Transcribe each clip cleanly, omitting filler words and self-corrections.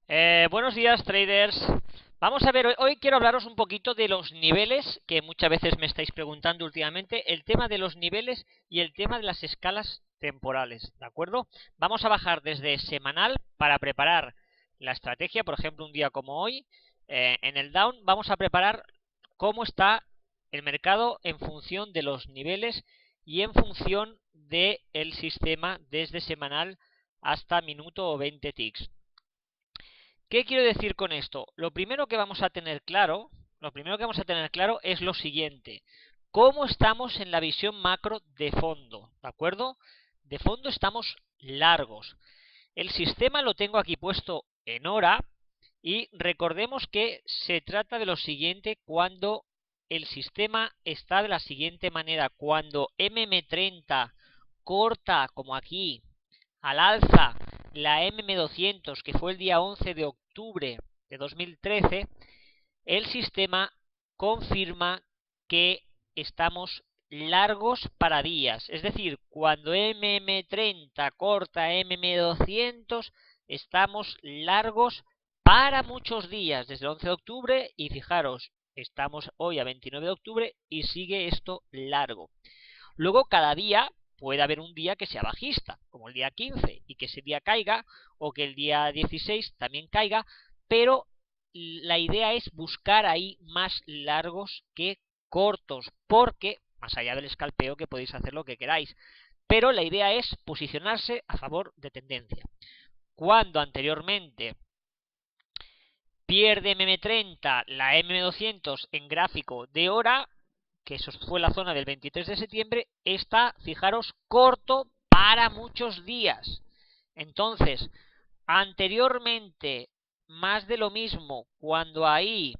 Buenos días, traders. Vamos a ver, hoy quiero hablaros un poquito de los niveles, que muchas veces me estáis preguntando últimamente, el tema de los niveles y el tema de las escalas temporales, ¿de acuerdo? Vamos a bajar desde semanal para preparar la estrategia, por ejemplo, un día como hoy, en el down, vamos a preparar cómo está el mercado en función de los niveles y en función del sistema desde semanal hasta minuto o 20 ticks. ¿Qué quiero decir con esto? Lo primero que vamos a tener claro, es lo siguiente. ¿Cómo estamos en la visión macro de fondo? ¿De acuerdo? De fondo estamos largos. El sistema lo tengo aquí puesto en hora y recordemos que se trata de lo siguiente cuando el sistema está de la siguiente manera. Cuando MM30 corta, como aquí, al alza la MM200, que fue el día 11 de octubre de 2013, el sistema confirma que estamos largos para días. Es decir, cuando MM30 corta MM200, estamos largos para muchos días, desde el 11 de octubre, y fijaros, estamos hoy a 29 de octubre y sigue esto largo. Luego, cada día puede haber un día que sea bajista, como el día 15, y que ese día caiga, o que el día 16 también caiga, pero la idea es buscar ahí más largos que cortos, porque, más allá del escalpeo, que podéis hacer lo que queráis, pero la idea es posicionarse a favor de tendencia. Cuando anteriormente pierde MM30 la M200 en gráfico de hora, que eso fue la zona del 23 de septiembre, está, fijaros, corto para muchos días. Entonces, anteriormente, más de lo mismo, cuando ahí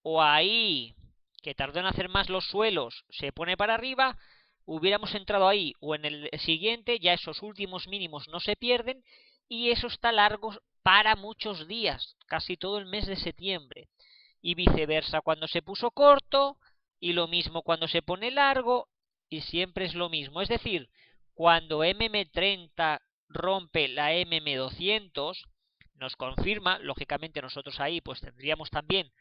o ahí, que tardó en hacer más los suelos, se pone para arriba, hubiéramos entrado ahí o en el siguiente, ya esos últimos mínimos no se pierden y eso está largo para muchos días, casi todo el mes de septiembre. Y viceversa cuando se puso corto y lo mismo cuando se pone largo y siempre es lo mismo. Es decir, cuando MM30 rompe la MM200, nos confirma, lógicamente nosotros ahí pues tendríamos también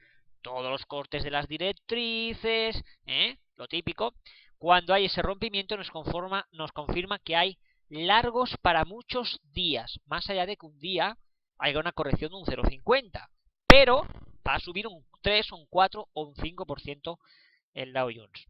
todos los cortes de las directrices, lo típico. Cuando hay ese rompimiento nos confirma que hay largos para muchos días, más allá de que un día haya una corrección de un 0,50, pero va a subir un 3, un 4 o un 5% el Dow Jones.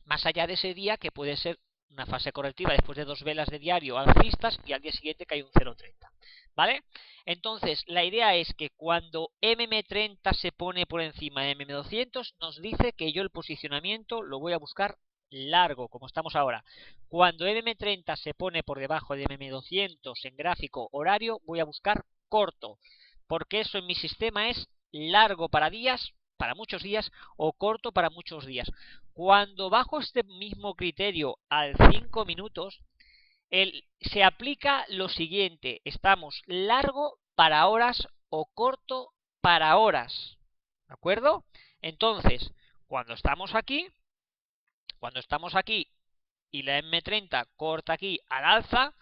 Más allá de ese día que puede ser una fase correctiva después de 2 velas de diario alcistas y al día siguiente cae un 0,30, ¿vale? Entonces, la idea es que cuando MM30 se pone por encima de MM200, nos dice que yo el posicionamiento lo voy a buscar largo, como estamos ahora. Cuando MM30 se pone por debajo de MM200 en gráfico horario, voy a buscar corto, porque eso en mi sistema es largo para días, para muchos días, o corto para muchos días. Cuando bajo este mismo criterio al 5 minutos, se aplica lo siguiente: estamos largo para horas o corto para horas, ¿de acuerdo? Entonces, cuando estamos aquí y la M30 corta aquí al alza,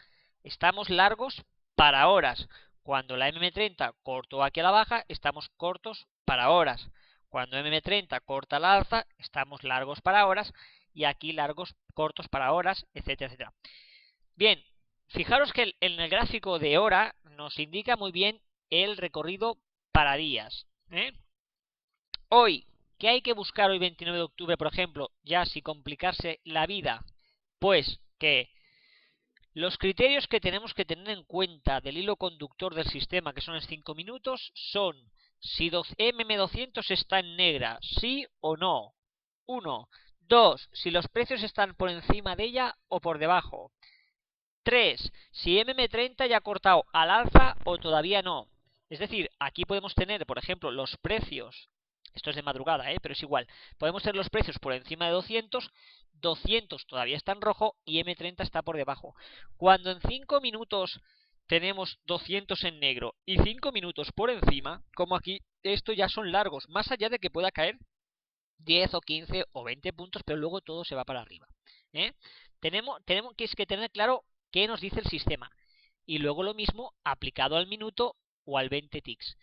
estamos largos para horas. Cuando la MM30 cortó aquí a la baja, estamos cortos para horas. Cuando MM30 corta al alza, estamos largos para horas y aquí largos, cortos para horas, etcétera, etcétera. Bien, fijaros que en el gráfico de hora nos indica muy bien el recorrido para días. Hoy, ¿qué hay que buscar hoy 29 de octubre, por ejemplo? Ya sin complicarse la vida, pues que los criterios que tenemos que tener en cuenta del hilo conductor del sistema, que son los 5 minutos, son si MM200 está en negra, sí o no. 1. 2. Si los precios están por encima de ella o por debajo. 3. Si MM30 ya ha cortado al alza o todavía no. Es decir, aquí podemos tener, por ejemplo, los precios. Esto es de madrugada, pero es igual. Podemos tener los precios por encima de 200. 200 todavía está en rojo y M30 está por debajo. Cuando en 5 minutos tenemos 200 en negro y 5 minutos por encima, como aquí, esto ya son largos. Más allá de que pueda caer 10 o 15 o 20 puntos, pero luego todo se va para arriba. Tenemos que tener claro qué nos dice el sistema. Y luego lo mismo aplicado al minuto o al 20 ticks.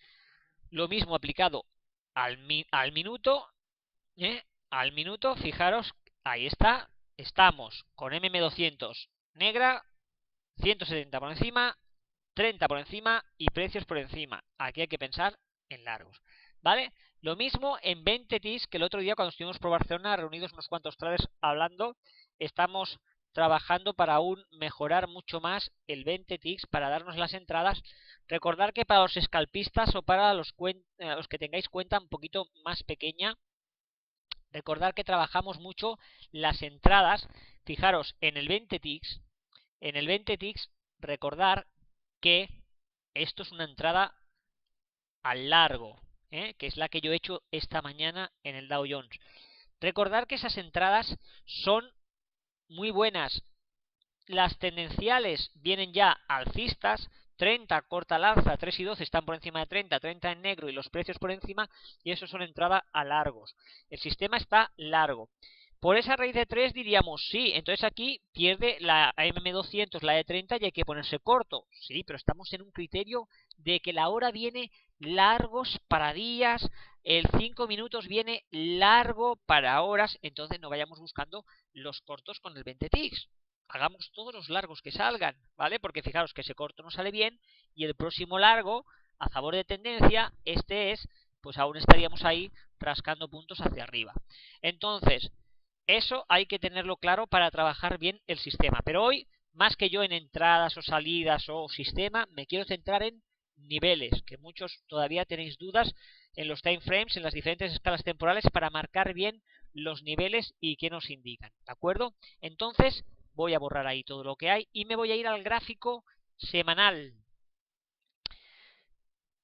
Lo mismo aplicado al minuto, al minuto, fijaros, ahí está, estamos con MM200 negra, 170 por encima, 30 por encima y precios por encima. Aquí hay que pensar en largos, ¿vale? Lo mismo en 20 ticks, que el otro día cuando estuvimos por Barcelona reunidos unos cuantos traders hablando, estamos trabajando para aún mejorar mucho más el 20 ticks para darnos las entradas. Recordar que para los scalpistas o para los que tengáis cuenta un poquito más pequeña, recordar que trabajamos mucho las entradas. Fijaros, en el 20 ticks, recordar que esto es una entrada al largo, que es la que yo he hecho esta mañana en el Dow Jones. Recordar que esas entradas son muy buenas. Las tendenciales vienen ya alcistas, 30 corta al alza, 3 y 12 están por encima de 30, 30 en negro y los precios por encima, y eso son entrada a largos. El sistema está largo. Por esa raíz de 3 diríamos, sí, entonces aquí pierde la MM200, la de 30 y hay que ponerse corto. Sí, pero estamos en un criterio de que la hora viene largos para días, el 5 minutos viene largo para horas, entonces no vayamos buscando los cortos con el 20 ticks. Hagamos todos los largos que salgan, ¿vale? Porque fijaros que ese corto no sale bien y el próximo largo, a favor de tendencia, este es, pues aún estaríamos ahí rascando puntos hacia arriba. Entonces, eso hay que tenerlo claro para trabajar bien el sistema. Pero hoy, más que yo en entradas o salidas o sistema, me quiero centrar en niveles, que muchos todavía tenéis dudas en los time frames, en las diferentes escalas temporales, para marcar bien los niveles y qué nos indican, ¿de acuerdo? Entonces, voy a borrar ahí todo lo que hay y me voy a ir al gráfico semanal.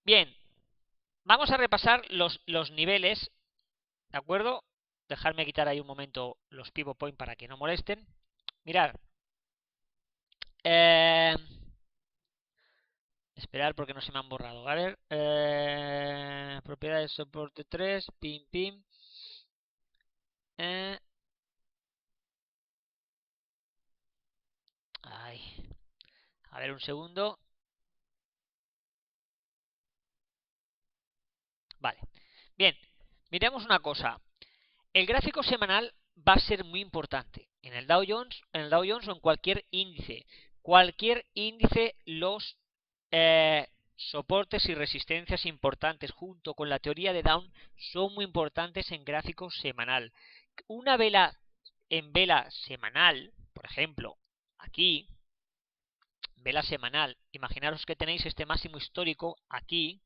Bien, vamos a repasar los niveles, ¿de acuerdo? Dejarme quitar ahí un momento los pivot point para que no molesten. Mirad. Esperar porque no se me han borrado. A ver. Propiedades soporte 3. Pim, pim. Ay. A ver un segundo. Vale. Bien. Miremos una cosa. El gráfico semanal va a ser muy importante. En el Dow Jones o en cualquier índice. Cualquier índice, los soportes y resistencias importantes junto con la teoría de Down son muy importantes en gráfico semanal. Una vela en vela semanal, por ejemplo, aquí, vela semanal, imaginaros que tenéis este máximo histórico aquí,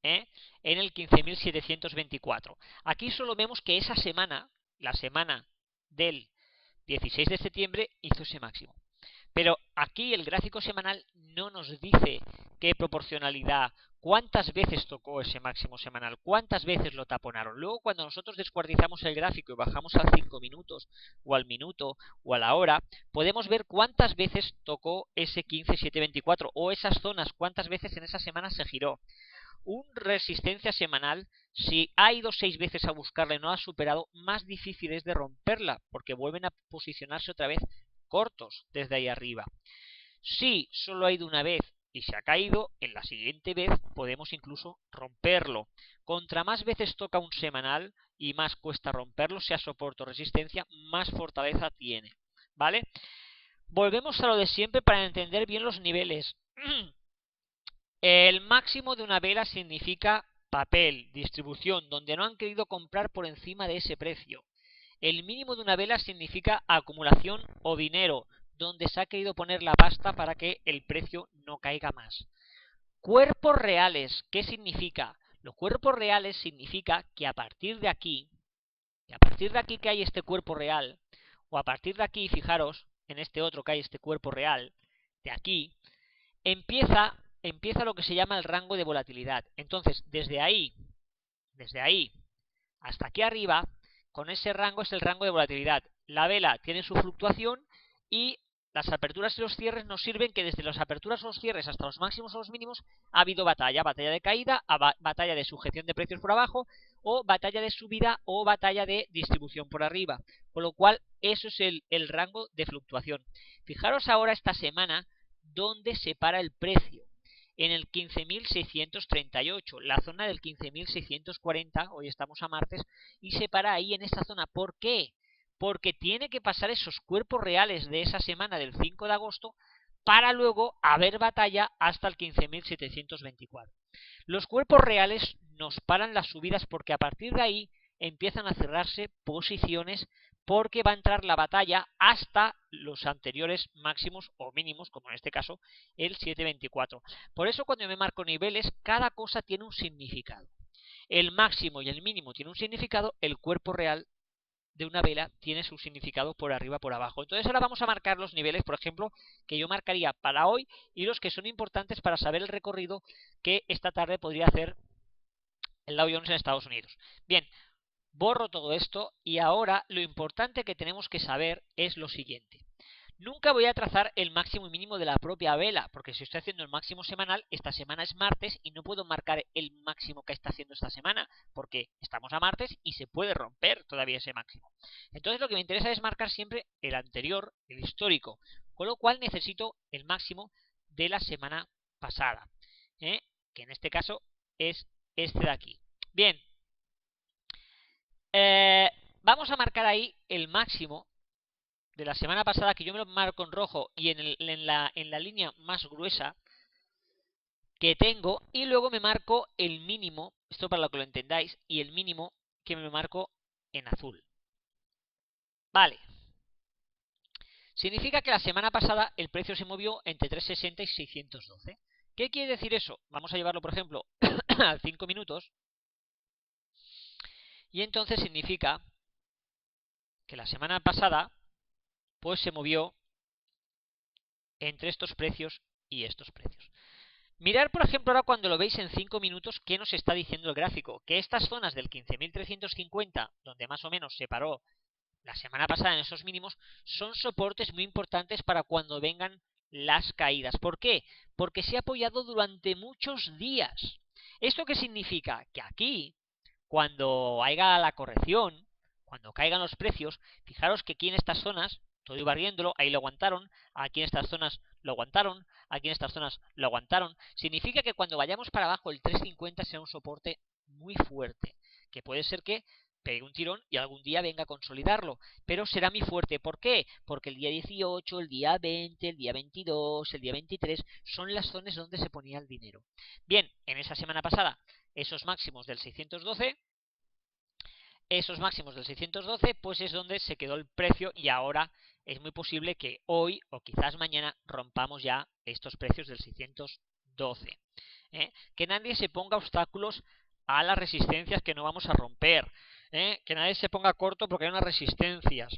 en el 15.724. Aquí solo vemos que esa semana, la semana del 16 de septiembre, hizo ese máximo. Pero aquí el gráfico semanal no nos dice qué proporcionalidad, cuántas veces tocó ese máximo semanal, cuántas veces lo taponaron. Luego cuando nosotros descuartizamos el gráfico y bajamos a 5 minutos o al minuto o a la hora, podemos ver cuántas veces tocó ese 15.724 o esas zonas, cuántas veces en esa semana se giró. Un resistencia semanal, si ha ido 6 veces a buscarla y no ha superado, más difícil es de romperla, porque vuelven a posicionarse otra vez cortos desde ahí arriba. Si solo ha ido una vez y se ha caído, en la siguiente vez podemos incluso romperlo. Contra más veces toca un semanal y más cuesta romperlo, sea soporte o resistencia, más fortaleza tiene, ¿vale? Volvemos a lo de siempre para entender bien los niveles. El máximo de una vela significa papel, distribución, donde no han querido comprar por encima de ese precio. El mínimo de una vela significa acumulación o dinero, donde se ha querido poner la pasta para que el precio no caiga más. Cuerpos reales, ¿qué significa? Los cuerpos reales significa que a partir de aquí que hay este cuerpo real, o a partir de aquí, fijaros, en este otro que hay este cuerpo real, de aquí, empieza lo que se llama el rango de volatilidad. Entonces, desde ahí hasta aquí arriba, con ese rango es el rango de volatilidad. La vela tiene su fluctuación y las aperturas y los cierres nos sirven que desde las aperturas o los cierres hasta los máximos o los mínimos ha habido batalla de caída, batalla de sujeción de precios por abajo, o batalla de subida o batalla de distribución por arriba. Con lo cual, eso es el rango de fluctuación. Fijaros ahora esta semana donde se para el precio. en el 15.638, la zona del 15.640, hoy estamos a martes, y se para ahí en esta zona. ¿Por qué? Porque tiene que pasar esos cuerpos reales de esa semana del 5 de agosto para luego haber batalla hasta el 15.724. Los cuerpos reales nos paran las subidas porque a partir de ahí empiezan a cerrarse posiciones porque va a entrar la batalla hasta los anteriores máximos o mínimos, como en este caso el 724. Por eso cuando me marco niveles, cada cosa tiene un significado. El máximo y el mínimo tienen un significado, el cuerpo real de una vela tiene su significado por arriba, por abajo. Entonces ahora vamos a marcar los niveles, por ejemplo, que yo marcaría para hoy y los que son importantes para saber el recorrido que esta tarde podría hacer el Dow Jones en Estados Unidos. Bien, borro todo esto y ahora lo importante que tenemos que saber es lo siguiente. Nunca voy a trazar el máximo y mínimo de la propia vela, porque si estoy haciendo el máximo semanal, esta semana es martes y no puedo marcar el máximo que está haciendo esta semana, porque estamos a martes y se puede romper todavía ese máximo. Entonces lo que me interesa es marcar siempre el anterior, el histórico, con lo cual necesito el máximo de la semana pasada, que en este caso es este de aquí. Bien, vamos a marcar ahí el máximo de la semana pasada, que yo me lo marco en rojo y en la línea más gruesa que tengo, y luego me marco el mínimo, esto para que lo entendáis, y el mínimo que me marco en azul. Vale. Significa que la semana pasada el precio se movió entre 360 y 612. ¿Qué quiere decir eso? Vamos a llevarlo, por ejemplo, a 5 minutos. Y entonces significa que la semana pasada pues se movió entre estos precios y estos precios. Mirar, por ejemplo, ahora cuando lo veis en 5 minutos, ¿qué nos está diciendo el gráfico? Que estas zonas del 15.350, donde más o menos se paró la semana pasada en esos mínimos, son soportes muy importantes para cuando vengan las caídas. ¿Por qué? Porque se ha apoyado durante muchos días. ¿Esto qué significa? Que aquí, cuando haya la corrección, cuando caigan los precios, fijaros que aquí en estas zonas, todo iba riéndolo, ahí lo aguantaron, aquí en estas zonas lo aguantaron, aquí en estas zonas lo aguantaron. Significa que cuando vayamos para abajo el 350 será un soporte muy fuerte, que puede ser que pegue un tirón y algún día venga a consolidarlo, pero será muy fuerte. ¿Por qué? Porque el día 18, el día 20, el día 22, el día 23 son las zonas donde se ponía el dinero. Bien, en esa semana pasada, esos máximos del 612, pues es donde se quedó el precio y ahora es muy posible que hoy o quizás mañana rompamos ya estos precios del 612. Que nadie se ponga obstáculos a las resistencias que no vamos a romper. Que nadie se ponga corto porque hay unas resistencias.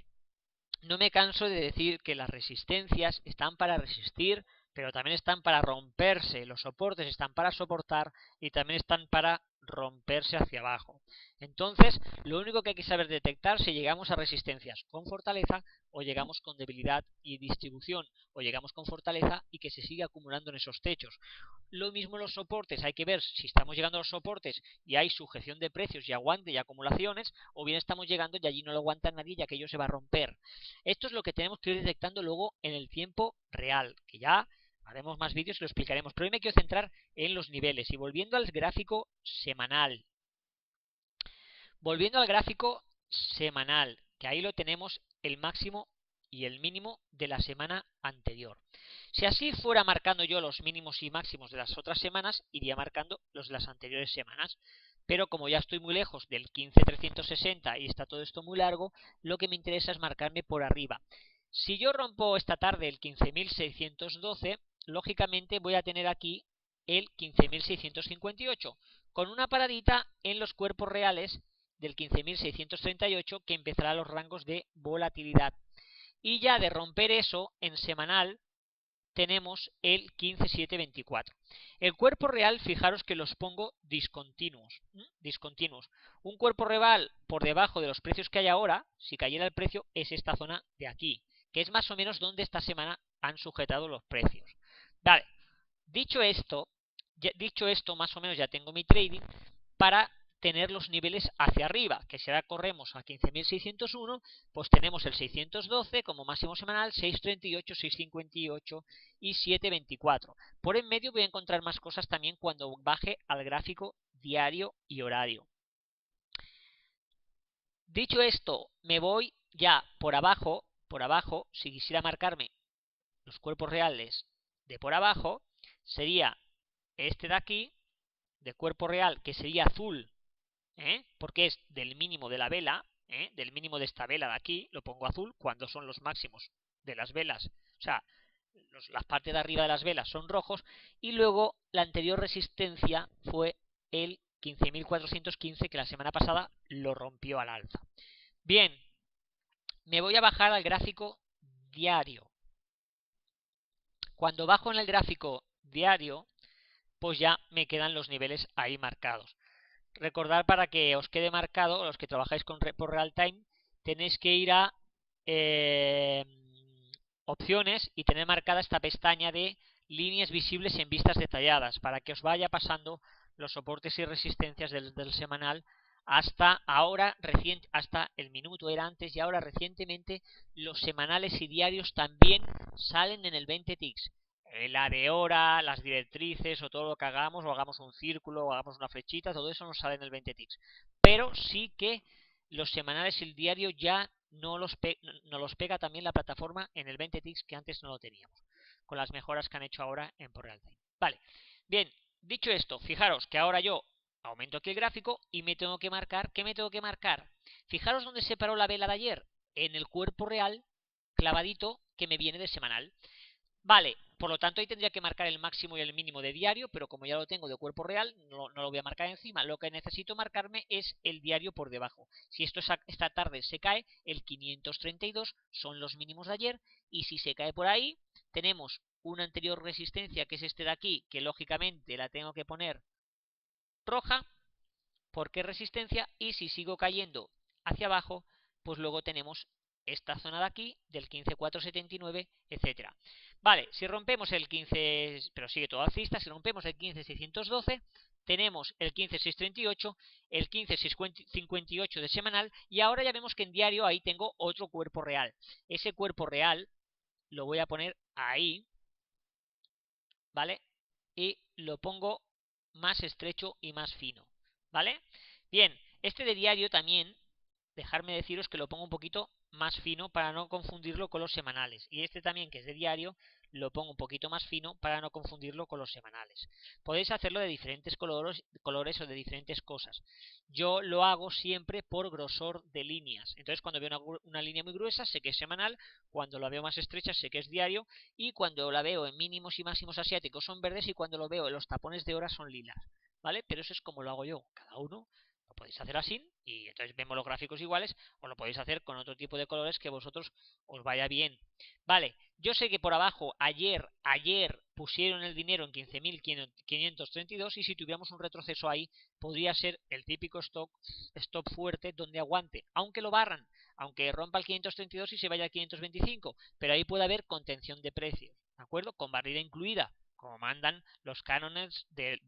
No me canso de decir que las resistencias están para resistir, pero también están para romperse. Los soportes están para soportar y también están para romperse hacia abajo. Entonces, lo único que hay que saber detectar si llegamos a resistencias con fortaleza o llegamos con debilidad y distribución, o llegamos con fortaleza y que se sigue acumulando en esos techos. Lo mismo en los soportes, hay que ver si estamos llegando a los soportes y hay sujeción de precios y aguante y acumulaciones, o bien estamos llegando y allí no lo aguanta nadie y aquello se va a romper. Esto es lo que tenemos que ir detectando luego en el tiempo real, que ya haremos más vídeos y lo explicaremos, pero hoy me quiero centrar en los niveles. Y volviendo al gráfico semanal. Que ahí lo tenemos el máximo y el mínimo de la semana anterior. Si así fuera marcando yo los mínimos y máximos de las otras semanas, iría marcando los de las anteriores semanas. Pero como ya estoy muy lejos del 15.360 y está todo esto muy largo, lo que me interesa es marcarme por arriba. Si yo rompo esta tarde el 15.612, lógicamente voy a tener aquí el 15.658, con una paradita en los cuerpos reales del 15.638 que empezará los rangos de volatilidad. Y ya de romper eso en semanal tenemos el 15.724. El cuerpo real, fijaros que los pongo discontinuos. Un cuerpo real por debajo de los precios que hay ahora, si cayera el precio, es esta zona de aquí, que es más o menos donde esta semana han sujetado los precios. Vale, dicho esto, más o menos ya tengo mi trading para tener los niveles hacia arriba, que si ahora corremos a 15.601, pues tenemos el 612 como máximo semanal, 638, 658 y 724. Por en medio voy a encontrar más cosas también cuando baje al gráfico diario y horario. Dicho esto, me voy ya por abajo, si quisiera marcarme los cuerpos reales de por abajo, sería este de aquí, de cuerpo real, que sería azul, porque es del mínimo de la vela, del mínimo de esta vela de aquí, lo pongo azul cuando son los máximos de las velas, o sea, las partes de arriba de las velas son rojos, y luego la anterior resistencia fue el 15.415, que la semana pasada lo rompió al alza. Bien, me voy a bajar al gráfico diario. Cuando bajo en el gráfico diario, pues ya me quedan los niveles ahí marcados. Recordad, para que os quede marcado, los que trabajáis por real time, tenéis que ir a opciones y tener marcada esta pestaña de líneas visibles en vistas detalladas, para que os vaya pasando los soportes y resistencias del semanal hasta ahora, hasta el minuto era antes, y ahora recientemente los semanales y diarios también salen en el 20 ticks. La de hora, las directrices o todo lo que hagamos, o hagamos un círculo o hagamos una flechita, todo eso nos sale en el 20 ticks. Pero sí que los semanales y el diario ya no los pega también la plataforma en el 20 ticks, que antes no lo teníamos, con las mejoras que han hecho ahora en por real time. Vale, bien, dicho esto, fijaros que ahora yo aumento aquí el gráfico y me tengo que marcar. ¿Qué me tengo que marcar? Fijaros dónde se paró la vela de ayer, en el cuerpo real clavadito que me viene de semanal. Vale, por lo tanto ahí tendría que marcar el máximo y el mínimo de diario, pero como ya lo tengo de cuerpo real, no lo voy a marcar encima. Lo que necesito marcarme es el diario por debajo. Si esto esta tarde se cae, el 532 son los mínimos de ayer, y si se cae por ahí, tenemos una anterior resistencia, que es este de aquí, que lógicamente la tengo que poner roja, porque es resistencia, y si sigo cayendo hacia abajo, pues luego tenemos esta zona de aquí del 15.479, etcétera. Vale, si rompemos el 15, pero sigue todo alcista, si rompemos el 15.612, tenemos el 15.638, el 15.658 de semanal, y ahora ya vemos que en diario ahí tengo otro cuerpo real. Ese cuerpo real lo voy a poner ahí, ¿vale? Y lo pongo más estrecho y más fino, ¿vale? Bien, este de diario también, dejarme deciros que lo pongo un poquito más fino para no confundirlo con los semanales. Y este también, que es de diario, lo pongo un poquito más fino para no confundirlo con los semanales. Podéis hacerlo de diferentes colores o de diferentes cosas. Yo lo hago siempre por grosor de líneas. Entonces, cuando veo una línea muy gruesa, sé que es semanal. Cuando la veo más estrecha, sé que es diario. Y cuando la veo en mínimos y máximos asiáticos, son verdes. Y cuando lo veo en los tapones de hora, son lilas, ¿vale? Pero eso es como lo hago yo. Cada uno lo podéis hacer así, y entonces vemos los gráficos iguales, o lo podéis hacer con otro tipo de colores que vosotros os vaya bien. Vale, yo sé que por abajo ayer pusieron el dinero en 15.532, y si tuviéramos un retroceso ahí, podría ser el típico stop fuerte donde aguante, aunque lo barran, aunque rompa el 532 y se vaya al 525, pero ahí puede haber contención de precios, ¿de acuerdo? Con barrida incluida, como mandan los cánones del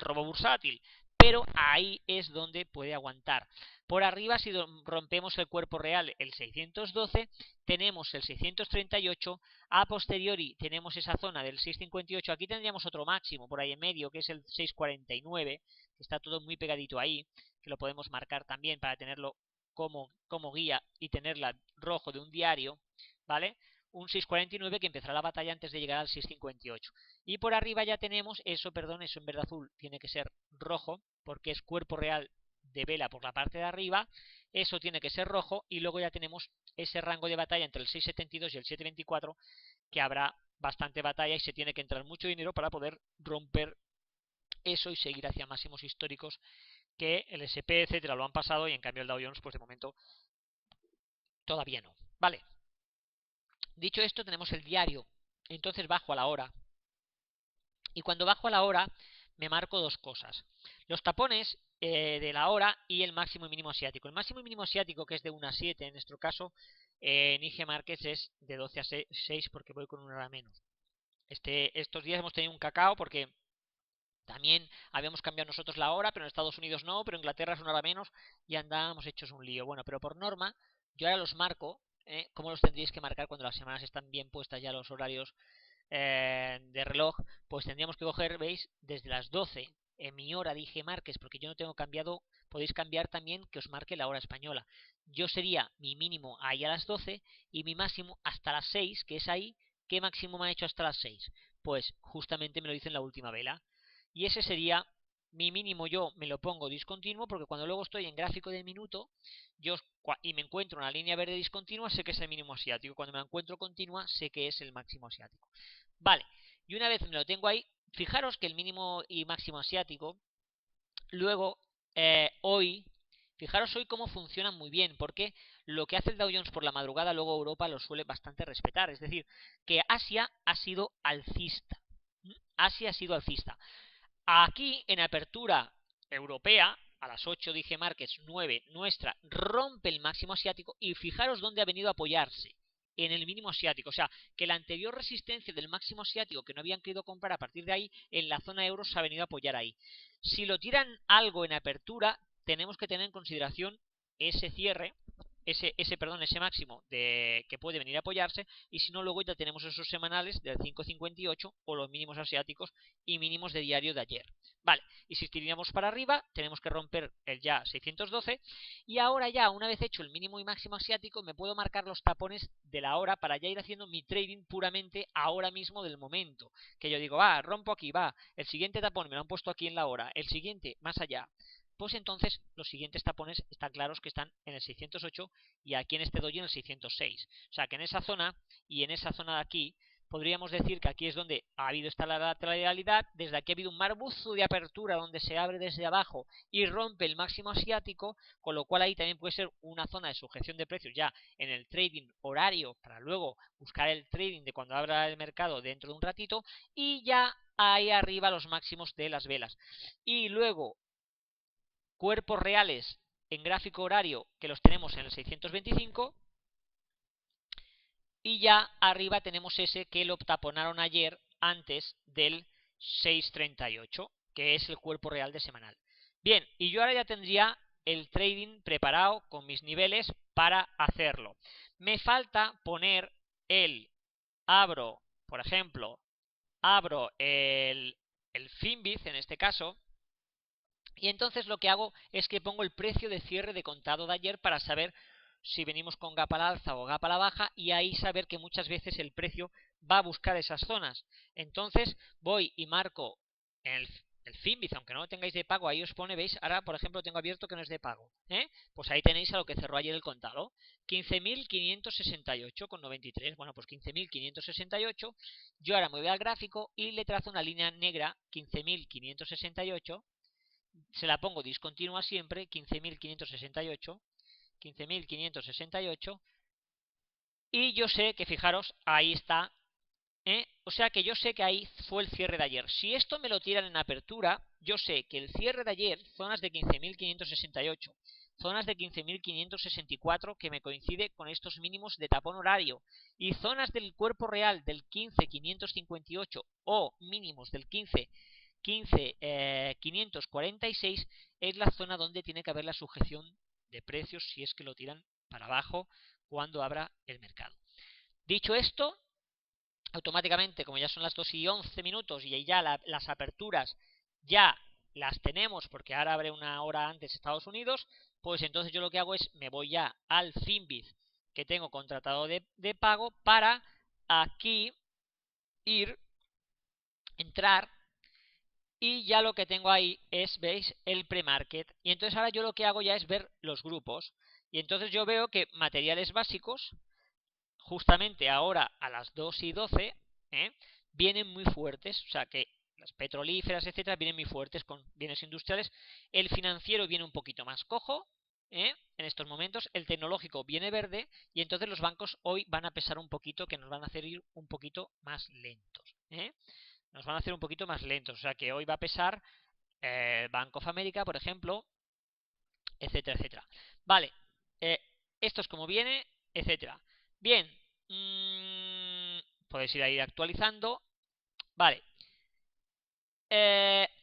robo bursátil. Pero ahí es donde puede aguantar. Por arriba, si rompemos el cuerpo real, el 612, tenemos el 638, a posteriori tenemos esa zona del 658, aquí tendríamos otro máximo por ahí en medio, que es el 649, que está todo muy pegadito ahí, que lo podemos marcar también para tenerlo como guía y tenerla rojo de un diario, ¿vale? Un 649 que empezará la batalla antes de llegar al 658. Y por arriba ya tenemos eso, perdón, eso en verde azul tiene que ser rojo, porque es cuerpo real de vela por la parte de arriba, eso tiene que ser rojo, y luego ya tenemos ese rango de batalla entre el 672 y el 724, que habrá bastante batalla y se tiene que entrar mucho dinero para poder romper eso y seguir hacia máximos históricos, que el SP, etcétera, lo han pasado, y en cambio el Dow Jones, pues de momento todavía no. Vale. Dicho esto, tenemos el diario. Entonces bajo a la hora. Y cuando bajo a la hora, me marco dos cosas. Los tapones de la hora y el máximo y mínimo asiático. El máximo y mínimo asiático, que es de 1 a 7 en nuestro caso, en IG Markets es de 12 a 6 porque voy con una hora menos. Estos días hemos tenido un cacao porque También habíamos cambiado nosotros la hora, pero en Estados Unidos no, pero en Inglaterra es una hora menos y andábamos hechos un lío. Bueno, pero por norma, yo ahora los marco. ¿Cómo los tendríais que marcar cuando las semanas están bien puestas ya los horarios de reloj? Pues tendríamos que coger, ¿veis? Desde las 12. En mi hora dije marques, porque yo no tengo cambiado. Podéis cambiar también que os marque la hora española. Yo sería mi mínimo ahí a las 12 y mi máximo hasta las 6, que es ahí. ¿Qué máximo me ha hecho hasta las 6? Pues justamente me lo dice en la última vela. Y ese sería mi mínimo. Yo me lo pongo discontinuo porque cuando luego estoy en gráfico de minuto yo y me encuentro una línea verde discontinua, sé que es el mínimo asiático. Cuando me encuentro continua, sé que es el máximo asiático. Vale, y una vez me lo tengo ahí, fijaros que el mínimo y máximo asiático, luego hoy, fijaros hoy cómo funcionan muy bien, porque lo que hace el Dow Jones por la madrugada, luego Europa lo suele bastante respetar. Es decir, que Asia ha sido alcista. Asia ha sido alcista. Aquí, en apertura europea, a las 8 dije markets, 9 nuestra, rompe el máximo asiático y fijaros dónde ha venido a apoyarse. En el mínimo asiático. O sea, que la anterior resistencia del máximo asiático que no habían querido comprar a partir de ahí, en la zona euro se ha venido a apoyar ahí. Si lo tiran algo en apertura, tenemos que tener en consideración ese cierre, ese máximo que puede venir a apoyarse, y si no, luego ya tenemos esos semanales del 5.58 o los mínimos asiáticos y mínimos de diario de ayer. Vale, y si tiramos para arriba, tenemos que romper el ya 612, y ahora ya, una vez hecho el mínimo y máximo asiático, me puedo marcar los tapones de la hora para ya ir haciendo mi trading puramente ahora mismo del momento. Que yo digo, va, rompo aquí, va, el siguiente tapón me lo han puesto aquí en la hora, el siguiente más allá. Pues entonces los siguientes tapones están claros que están en el 608 y aquí en este doji en el 606. O sea que en esa zona y en esa zona de aquí podríamos decir que aquí es donde ha habido esta lateralidad. Desde aquí ha habido un marbuzo de apertura donde se abre desde abajo y rompe el máximo asiático, con lo cual ahí también puede ser una zona de sujeción de precios ya en el trading horario para luego buscar el trading de cuando abra el mercado dentro de un ratito, y ya ahí arriba los máximos de las velas. Y luego cuerpos reales en gráfico horario que los tenemos en el 625, y ya arriba tenemos ese que lo taponaron ayer antes del 638, que es el cuerpo real de semanal. Bien, y yo ahora ya tendría el trading preparado con mis niveles para hacerlo. Me falta poner abro, por ejemplo, abro el Finbiz en este caso, y entonces lo que hago es que pongo el precio de cierre de contado de ayer para saber si venimos con gap a la alza o gap a la baja, y ahí saber que muchas veces el precio va a buscar esas zonas. Entonces voy y marco el Finbiz, aunque no lo tengáis de pago, ahí os pone, veis, ahora por ejemplo tengo abierto que no es de pago, pues ahí tenéis a lo que cerró ayer el contado, 15.568,93, bueno, pues 15.568, yo ahora me voy al gráfico y le trazo una línea negra, 15.568, se la pongo discontinua siempre, 15.568, 15.568, y yo sé que, fijaros, ahí está, o sea que yo sé que ahí fue el cierre de ayer. Si esto me lo tiran en apertura, yo sé que el cierre de ayer, zonas de 15.568, zonas de 15.564, que me coincide con estos mínimos de tapón horario, y zonas del cuerpo real del 15.558 o mínimos del 15.546 es la zona donde tiene que haber la sujeción de precios si es que lo tiran para abajo cuando abra el mercado. Dicho esto, automáticamente, como ya son las 2:11 y ya las aperturas ya las tenemos, porque ahora abre una hora antes Estados Unidos, pues entonces yo lo que hago es me voy ya al Finbiz que tengo contratado de pago para aquí entrar, y ya lo que tengo ahí es, veis, el pre-market. Y entonces ahora yo lo que hago ya es ver los grupos. Y entonces yo veo que materiales básicos, justamente ahora a las 2:12, vienen muy fuertes. O sea que las petrolíferas, etcétera, vienen muy fuertes con bienes industriales. El financiero viene un poquito más cojo, en estos momentos. El tecnológico viene verde. Y entonces los bancos hoy van a pesar un poquito, que nos van a hacer ir un poquito más lentos. Nos van a hacer un poquito más lentos. O sea que hoy va a pesar Bank of America, por ejemplo, etcétera, etcétera. Vale, esto es como viene, etcétera. Bien, podéis ir a ir actualizando. Vale,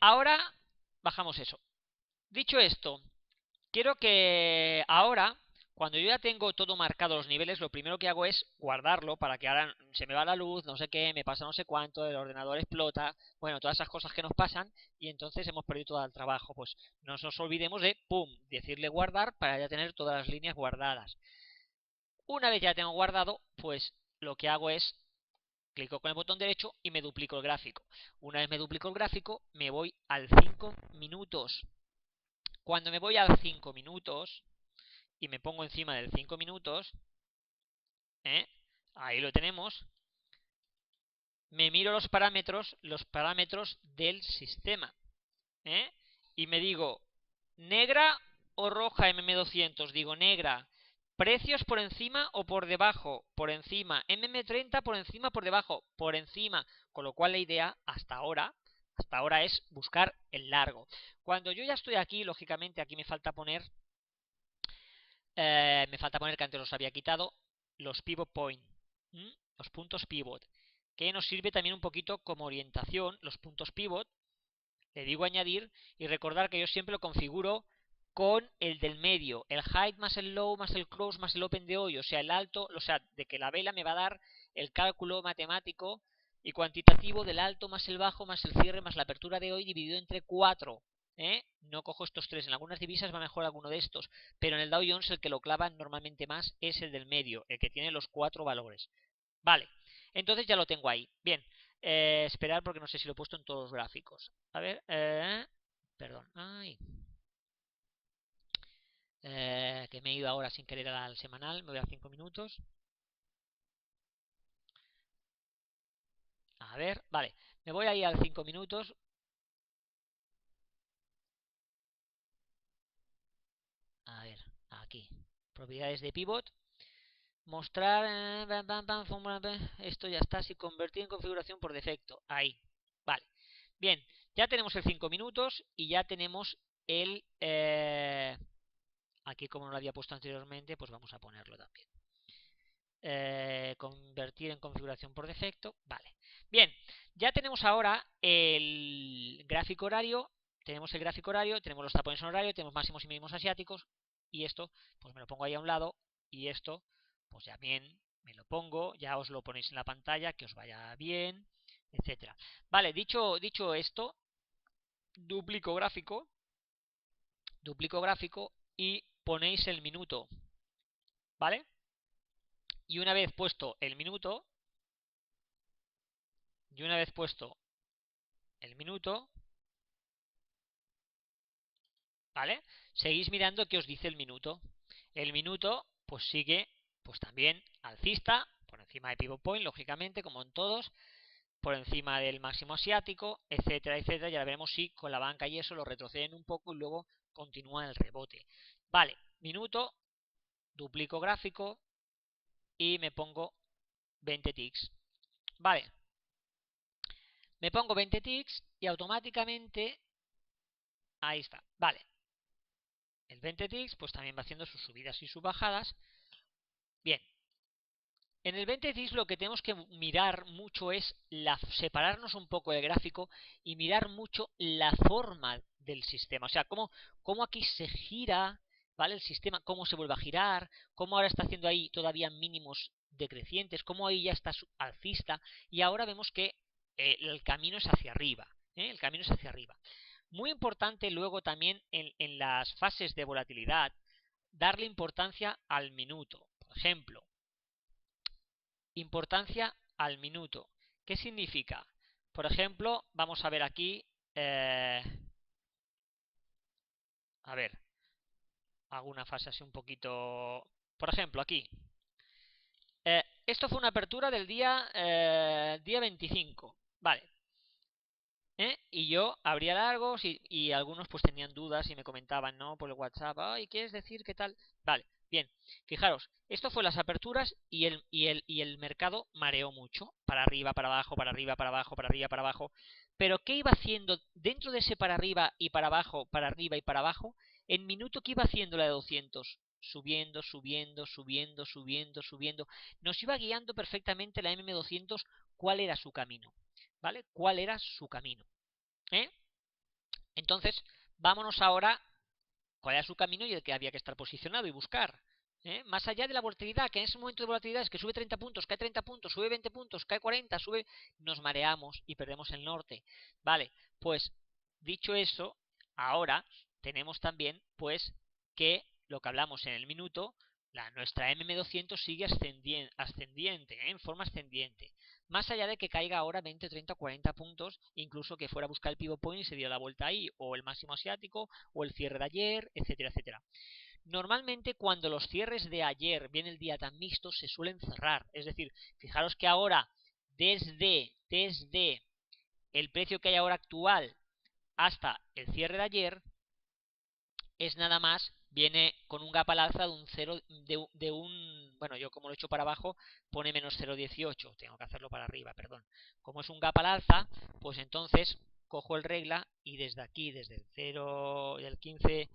ahora bajamos eso. Dicho esto, quiero que ahora, cuando yo ya tengo todo marcado los niveles, lo primero que hago es guardarlo para que ahora se me va la luz, no sé qué, me pasa no sé cuánto, el ordenador explota, bueno, todas esas cosas que nos pasan y entonces hemos perdido todo el trabajo. Pues no nos olvidemos de, pum, decirle guardar para ya tener todas las líneas guardadas. Una vez ya tengo guardado, pues lo que hago es clico con el botón derecho y me duplico el gráfico. Una vez me duplico el gráfico, me voy al 5 minutos. Cuando me voy al 5 minutos y me pongo encima del 5 minutos, ahí lo tenemos, me miro los parámetros del sistema, y me digo, negra o roja MM200, digo negra, precios por encima o por debajo, por encima, MM30 por encima, por debajo, por encima, con lo cual la idea hasta ahora es buscar el largo. Cuando yo ya estoy aquí, lógicamente aquí me falta poner que antes los había quitado, los pivot point, los puntos pivot, que nos sirve también un poquito como orientación, los puntos pivot. Le digo añadir y recordar que yo siempre lo configuro con el del medio, el height más el low más el close más el open de hoy, o sea, el alto, o sea, de que la vela me va a dar el cálculo matemático y cuantitativo del alto más el bajo más el cierre más la apertura de hoy dividido entre 4. No cojo estos tres, en algunas divisas va mejor alguno de estos, pero en el Dow Jones el que lo clava normalmente más es el del medio, el que tiene los 4 valores. Vale, entonces ya lo tengo ahí. Bien, esperar porque no sé si lo he puesto en todos los gráficos. A ver, perdón, ay, que me he ido ahora sin querer al semanal, me voy a 5 minutos. A ver, vale, me voy ahí al 5 minutos. A ver, aquí, propiedades de pivot. Mostrar, esto ya está, si convertir en configuración por defecto, ahí, vale. Bien, ya tenemos el 5 minutos y ya tenemos el... aquí como no lo había puesto anteriormente, pues vamos a ponerlo también. Convertir en configuración por defecto, vale. Bien, ya tenemos ahora el gráfico horario, tenemos los tapones en horario, tenemos máximos y mínimos asiáticos, y esto pues me lo pongo ahí a un lado, y esto pues ya bien me lo pongo, ya os lo ponéis en la pantalla, que os vaya bien, etcétera. Vale, dicho esto, duplico gráfico y ponéis el minuto, ¿vale? Y una vez puesto el minuto, ¿vale? Seguís mirando qué os dice el minuto. El minuto, pues sigue, pues también alcista, por encima de pivot point, lógicamente, como en todos, por encima del máximo asiático, etcétera, etcétera. Ya veremos si con la banca y eso lo retroceden un poco y luego continúa el rebote. Vale, minuto, duplico gráfico y me pongo 20 ticks. Vale, me pongo 20 ticks y automáticamente ahí está. Vale, el 20 ticks pues también va haciendo sus subidas y sus bajadas. Bien, en el 20 ticks lo que tenemos que mirar mucho es separarnos un poco del gráfico y mirar mucho la forma del sistema. O sea, cómo aquí se gira, ¿vale? El sistema, cómo se vuelve a girar, cómo ahora está haciendo ahí todavía mínimos decrecientes, cómo ahí ya está alcista y ahora vemos que el camino es hacia arriba. El camino es hacia arriba. Muy importante luego también en las fases de volatilidad darle importancia al minuto. Por ejemplo, importancia al minuto. ¿Qué significa? Por ejemplo, vamos a ver aquí, a ver, hago una fase así un poquito, por ejemplo, aquí. Esto fue una apertura del día 25, vale. Y yo abría largos y algunos pues tenían dudas y me comentaban, ¿no? Por el WhatsApp, ay, ¿quieres decir qué tal? Vale, bien, fijaros, esto fue las aperturas y el mercado mareó mucho, para arriba, para abajo, para arriba, para abajo, para arriba, para abajo. Pero ¿qué iba haciendo dentro de ese para arriba y para abajo, para arriba y para abajo? En minuto, ¿qué iba haciendo la de 200? Subiendo, subiendo, subiendo, subiendo, subiendo. Nos iba guiando perfectamente la MM200 cuál era su camino, ¿vale? ¿Cuál era su camino? ¿Eh? Entonces, vámonos ahora cuál era su camino y el que había que estar posicionado y buscar. Más allá de la volatilidad, que en ese momento de volatilidad es que sube 30 puntos, cae 30 puntos, sube 20 puntos, cae 40, sube, nos mareamos y perdemos el norte. Vale, pues dicho eso, ahora tenemos también pues que lo que hablamos en el minuto, nuestra MM200 sigue ascendiente, en forma ascendiente. Más allá de que caiga ahora 20, 30, 40 puntos, incluso que fuera a buscar el pivot point y se diera la vuelta ahí, o el máximo asiático, o el cierre de ayer, etcétera, etcétera. Normalmente cuando los cierres de ayer viene el día tan mixto se suelen cerrar. Es decir, fijaros que ahora desde el precio que hay ahora actual hasta el cierre de ayer es nada más, viene con un gap al alza de un 0, bueno, yo como lo he hecho para abajo pone menos 0,18, tengo que hacerlo para arriba, perdón. Como es un gap al alza, pues entonces cojo el regla y desde aquí, desde el 0 y el 15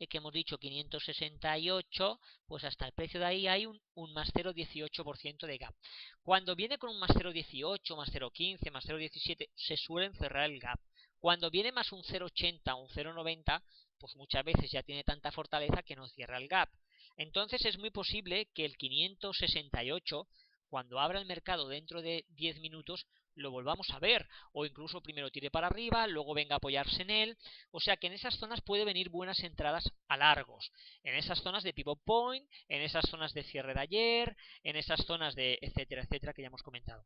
que hemos dicho 568, pues hasta el precio de ahí hay un más 0,18% de gap. Cuando viene con un más 0,18, más 0,15, más 0,17, se suelen cerrar el gap. Cuando viene más un 0,80, un 0,90, pues muchas veces ya tiene tanta fortaleza que no cierra el gap. Entonces es muy posible que el 568, cuando abra el mercado dentro de 10 minutos, lo volvamos a ver, o incluso primero tire para arriba, luego venga a apoyarse en él, o sea que en esas zonas puede venir buenas entradas a largos, en esas zonas de pivot point, en esas zonas de cierre de ayer, en esas zonas de etcétera, etcétera que ya hemos comentado.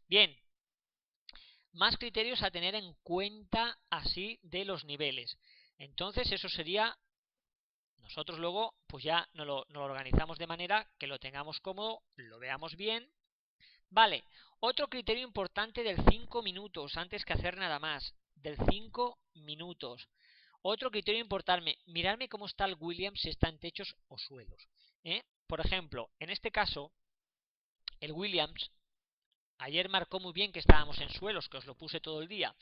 Bien, más criterios a tener en cuenta así de los niveles. Entonces eso sería, nosotros luego pues ya nos lo organizamos de manera que lo tengamos cómodo, lo veamos bien. Vale, otro criterio importante del 5 minutos, antes que hacer nada más, del 5 minutos. Otro criterio importante, mirarme cómo está el Williams, si está en techos o suelos. Por ejemplo, en este caso, el Williams, ayer marcó muy bien que estábamos en suelos, que os lo puse todo el día,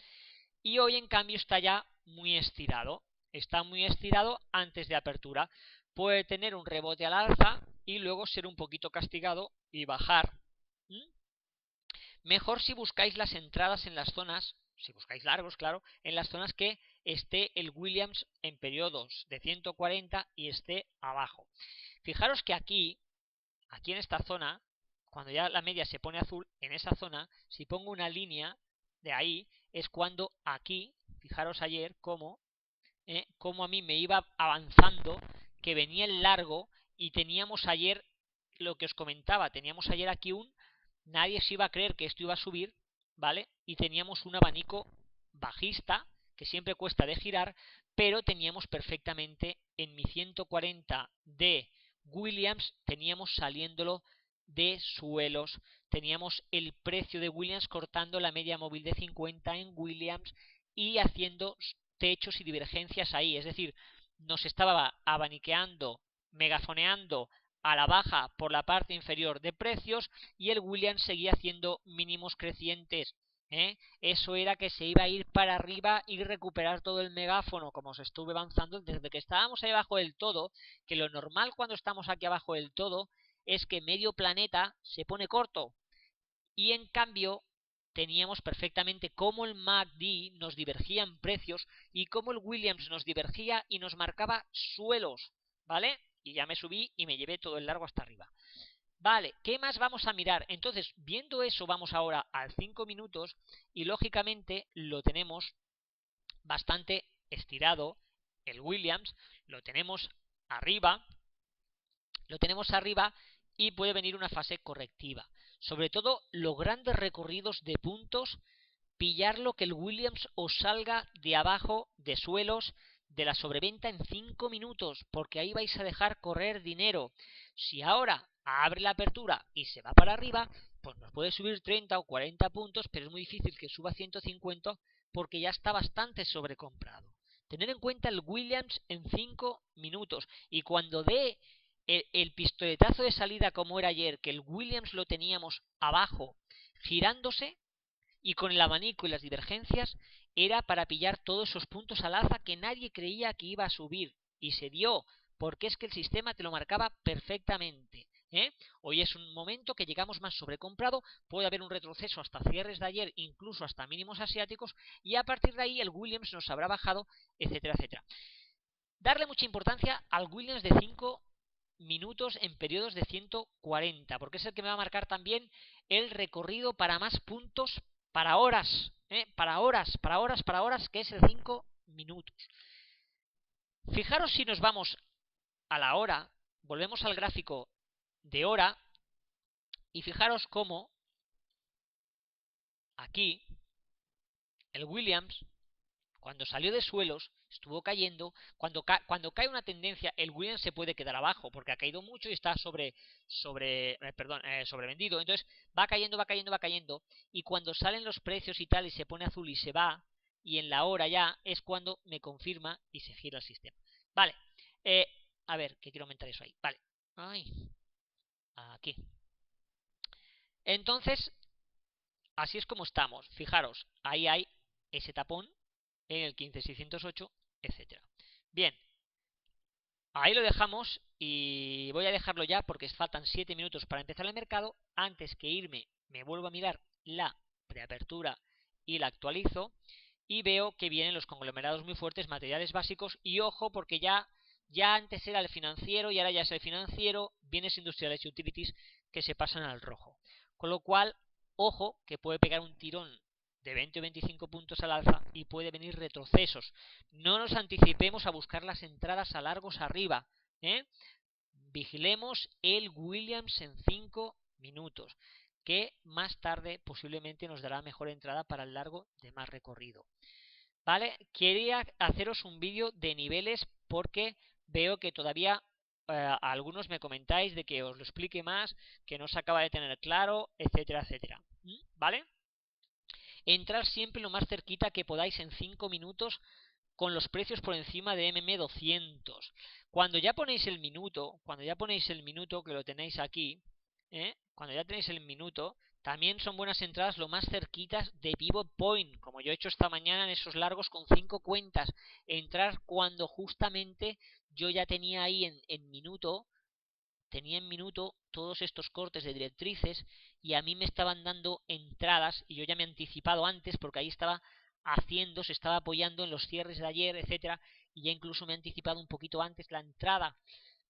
y hoy en cambio está ya muy estirado. Está muy estirado antes de apertura. Puede tener un rebote al alza y luego ser un poquito castigado y bajar. Mejor si buscáis las entradas en las zonas, si buscáis largos, claro, en las zonas que esté el Williams en periodos de 140 y esté abajo. Fijaros que aquí en esta zona, cuando ya la media se pone azul, en esa zona, si pongo una línea de ahí, es cuando aquí, fijaros ayer cómo a mí me iba avanzando, que venía el largo y teníamos ayer lo que os comentaba, teníamos ayer aquí nadie se iba a creer que esto iba a subir, ¿vale? Y teníamos un abanico bajista, que siempre cuesta de girar, pero teníamos perfectamente en mi 140 de Williams, teníamos saliéndolo de suelos, teníamos el precio de Williams cortando la media móvil de 50 en Williams y haciendo techos y divergencias ahí, es decir, nos estaba abaniqueando, megafoneando a la baja por la parte inferior de precios y el Williams seguía haciendo mínimos crecientes. Eso era que se iba a ir para arriba y recuperar todo el megáfono, como se estuvo avanzando desde que estábamos ahí abajo del todo, que lo normal cuando estamos aquí abajo del todo es que medio planeta se pone corto y en cambio teníamos perfectamente cómo el MACD nos divergía en precios y cómo el Williams nos divergía y nos marcaba suelos, ¿vale? Y ya me subí y me llevé todo el largo hasta arriba. Vale, ¿qué más vamos a mirar? Entonces, viendo eso, vamos ahora al 5 minutos y lógicamente lo tenemos bastante estirado. El Williams lo tenemos arriba y puede venir una fase correctiva. Sobre todo los grandes recorridos de puntos, pillarlo que el Williams os salga de abajo de suelos de la sobreventa en 5 minutos, porque ahí vais a dejar correr dinero. Si ahora abre la apertura y se va para arriba, pues nos puede subir 30 o 40 puntos, pero es muy difícil que suba 150 porque ya está bastante sobrecomprado. Tener en cuenta el Williams en 5 minutos y cuando dé el pistoletazo de salida como era ayer, que el Williams lo teníamos abajo girándose, y con el abanico y las divergencias era para pillar todos esos puntos al alza que nadie creía que iba a subir y se dio porque es que el sistema te lo marcaba perfectamente. Hoy es un momento que llegamos más sobrecomprado, puede haber un retroceso hasta cierres de ayer, incluso hasta mínimos asiáticos, y a partir de ahí el Williams nos habrá bajado, etcétera, etcétera. Darle mucha importancia al Williams de 5 minutos en periodos de 140, porque es el que me va a marcar también el recorrido para más puntos para horas, para horas, que es el 5 minutos. Fijaros si nos vamos a la hora, volvemos al gráfico de hora, y fijaros cómo aquí el Williams, cuando salió de suelos, estuvo cayendo. Cuando cae una tendencia, el Williams se puede quedar abajo, porque ha caído mucho y está sobrevendido. Entonces va cayendo. Y cuando salen los precios y tal, y se pone azul y se va, y en la hora ya, es cuando me confirma y se gira el sistema. Vale. A ver, que quiero aumentar eso ahí. Vale. Aquí. Entonces, así es como estamos. Fijaros, ahí hay ese tapón en el 15608, etcétera. Bien, ahí lo dejamos y voy a dejarlo ya porque faltan 7 minutos para empezar el mercado. Antes que irme, me vuelvo a mirar la preapertura y la actualizo y veo que vienen los conglomerados muy fuertes, materiales básicos, y ojo porque ya antes era el financiero y ahora ya es el financiero, bienes industriales y utilities que se pasan al rojo. Con lo cual, ojo, que puede pegar un tirón de 20 o 25 puntos al alza y puede venir retrocesos. No nos anticipemos a buscar las entradas a largos arriba. Vigilemos el Williams en 5 minutos, que más tarde posiblemente nos dará mejor entrada para el largo de más recorrido. ¿Vale? Quería haceros un vídeo de niveles porque veo que todavía algunos me comentáis de que os lo explique más, que no se acaba de tener claro, etcétera, etcétera. ¿Vale? Entrar siempre lo más cerquita que podáis en 5 minutos con los precios por encima de MM200. Cuando ya ponéis el minuto, que lo tenéis aquí, cuando ya tenéis el minuto, también son buenas entradas lo más cerquitas de pivot point, como yo he hecho esta mañana en esos largos con 5 cuentas. Entrar cuando justamente yo ya tenía ahí en minuto todos estos cortes de directrices y a mí me estaban dando entradas y yo ya me he anticipado antes porque ahí estaba se estaba apoyando en los cierres de ayer, etcétera, y ya incluso me he anticipado un poquito antes la entrada,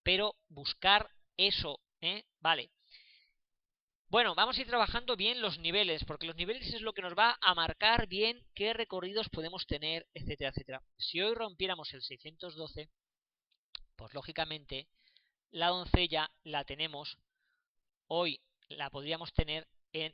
pero buscar eso, vale. Bueno, vamos a ir trabajando bien los niveles, porque los niveles es lo que nos va a marcar bien qué recorridos podemos tener, etcétera, etcétera. Si hoy rompiéramos el 612, pues lógicamente la doncella la tenemos, hoy la podríamos tener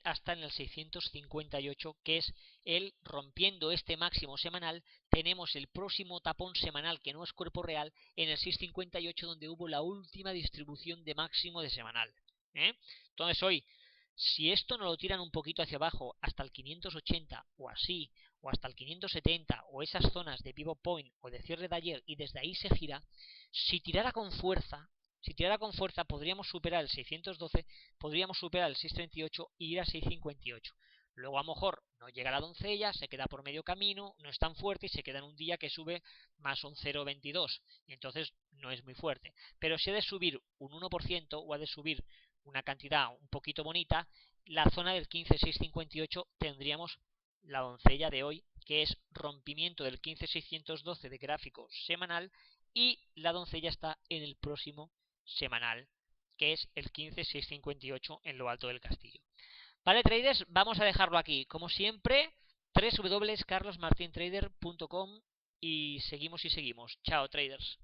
hasta en el 658, que es el rompiendo este máximo semanal, tenemos el próximo tapón semanal, que no es cuerpo real, en el 658, donde hubo la última distribución de máximo de semanal. Entonces hoy, si esto no lo tiran un poquito hacia abajo, hasta el 580 o así, o hasta el 570, o esas zonas de pivot point o de cierre de ayer, y desde ahí se gira, si tirara con fuerza, podríamos superar el 612, podríamos superar el 638 y ir a 658. Luego a lo mejor no llega la doncella, se queda por medio camino, no es tan fuerte y se queda en un día que sube más un 0,22. Y entonces no es muy fuerte. Pero si ha de subir un 1% o ha de subir una cantidad un poquito bonita, la zona del 15,658 tendríamos la doncella de hoy, que es rompimiento del 15,612 de gráfico semanal, y la doncella está en el próximo semanal, que es el 15,658 en lo alto del castillo. Vale, traders, vamos a dejarlo aquí. Como siempre, www.carlosmartintrader.com y seguimos. Chao, traders.